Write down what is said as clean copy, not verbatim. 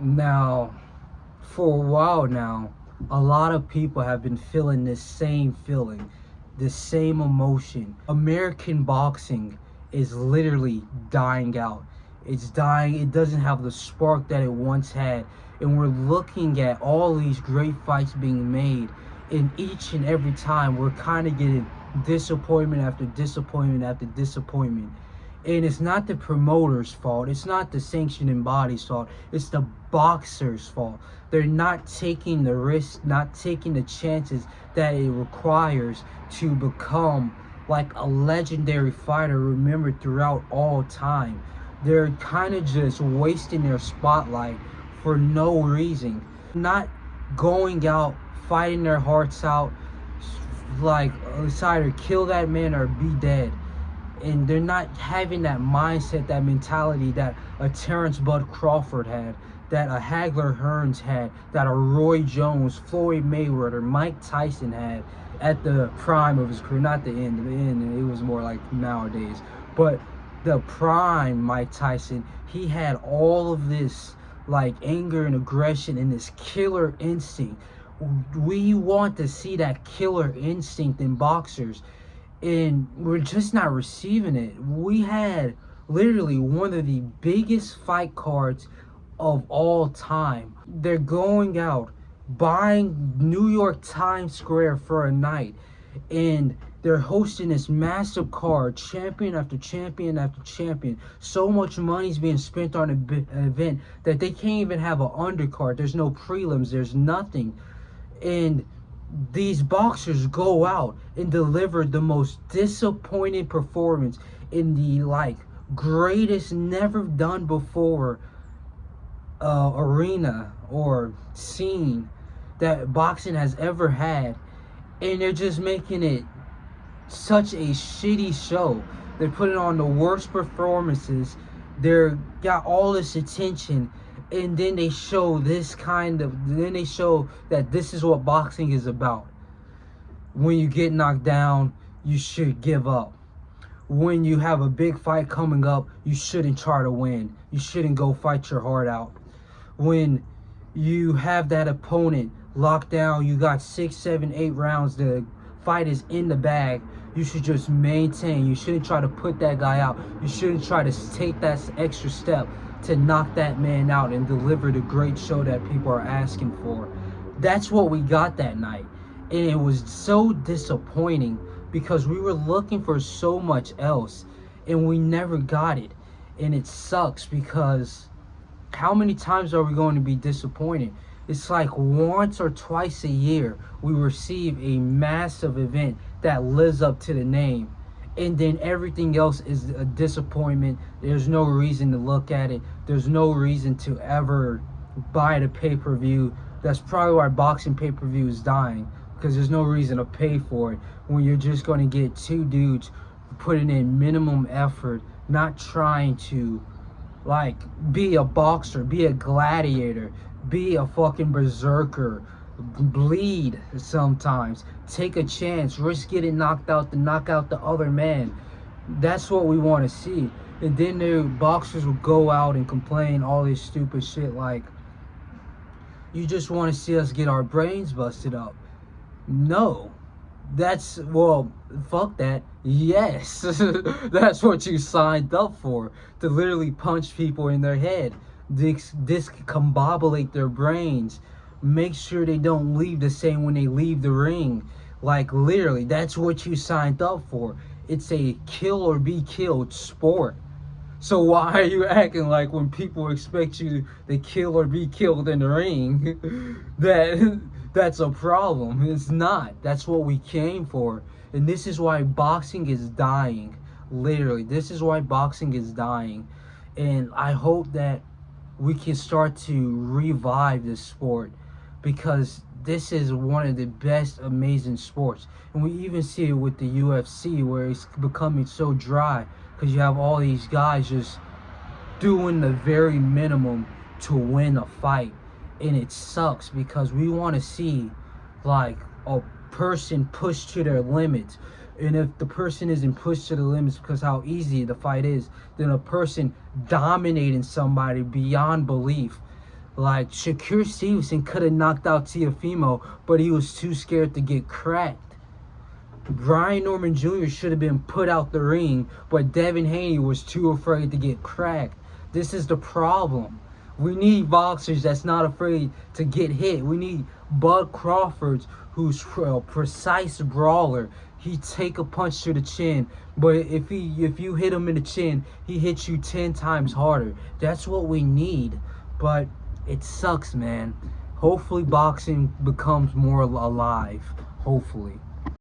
Now, for a while now, a lot of people have been feeling this same feeling, this same emotion. American boxing is literally dying out. It's dying. It doesn't have the spark that it once had. And we're looking at all these great fights being made. And each and every time, we're kind of getting disappointment after disappointment after disappointment. And it's not the promoter's fault. It's not the sanctioning body's fault. It's the boxer's fault. They're not taking the risks, not taking the chances that it requires to become like a legendary fighter remembered throughout all time. They're kind of just wasting their spotlight for no reason. Not going out, fighting their hearts out, like it's either kill that man or be dead. And they're not having that mindset, that mentality that a Terrence Bud Crawford had, that a Hagler Hearns had, that a Roy Jones, Floyd Mayweather, Mike Tyson had at the prime of his career. Not the end. The end, it was more like nowadays. But the prime Mike Tyson, he had all of this like anger and aggression and this killer instinct. We want to see that killer instinct in boxers, and we're just not receiving it. We had literally one of the biggest fight cards of all time. They're going out, buying New York Times Square for a night, and they're hosting this massive card, champion after champion after champion. So much money's being spent on an event that they can't even have an undercard. There's no prelims, there's nothing. And these boxers go out and deliver the most disappointing performance in the like greatest never done before arena or scene that boxing has ever had. And they're just making it such a shitty show. They're putting on the worst performances. They're got all this attention, and then they show then they show that this is what boxing is about. When you get knocked down, you should give up. When you have a big fight coming up, you shouldn't try to win. You shouldn't go fight your heart out. When you have that opponent locked down, you got 6, 7, 8 rounds, the fight is in the bag, you should just maintain. You shouldn't try to put that guy out. You shouldn't try to take that extra step to knock that man out and deliver the great show that people are asking for. That's what we got that night. And it was so disappointing because we were looking for so much else and we never got it. And it sucks because how many times are we going to be disappointed? It's like once or twice a year we receive a massive event that lives up to the name, and then everything else is a disappointment. There's no reason to look at it. There's no reason to ever buy the pay-per-view. That's probably why boxing pay-per-view is dying, because there's no reason to pay for it when you're just going to get two dudes putting in minimum effort, not trying to like be a boxer, be a gladiator, be a fucking berserker, bleed sometimes, take a chance, risk getting knocked out to knock out the other man. That's what we want to see. And then the boxers will go out and complain all this stupid shit like, you just want to see us get our brains busted up. No, that's, well, fuck that. Yes, that's what you signed up for, to literally punch people in their head, discombobulate their brains, make sure they don't leave the same when they leave the ring. Like literally, that's what you signed up for. It's a kill or be killed sport. So why are you acting like when people expect you to kill or be killed in the ring that's a problem? It's not. That's what we came for. And this is why boxing is dying. Literally, this is why boxing is dying. And I hope that we can start to revive this sport, because this is one of the best amazing sports. And we even see it with the UFC, where it's becoming so dry because you have all these guys just doing the very minimum to win a fight. And it sucks because we want to see like a person pushed to their limits. And if the person isn't pushed to the limits because how easy the fight is, then a person dominating somebody beyond belief. Like Shakur Stevenson could have knocked out Teofimo, but he was too scared to get cracked. Brian Norman Jr. should have been put out the ring, but Devin Haney was too afraid to get cracked. This is the problem. We need boxers that's not afraid to get hit. We need Bud Crawford, who's a precise brawler. He take a punch to the chin, but if you hit him in the chin, he hits you 10 times harder. That's what we need. But it sucks, man. Hopefully boxing becomes more alive. Hopefully.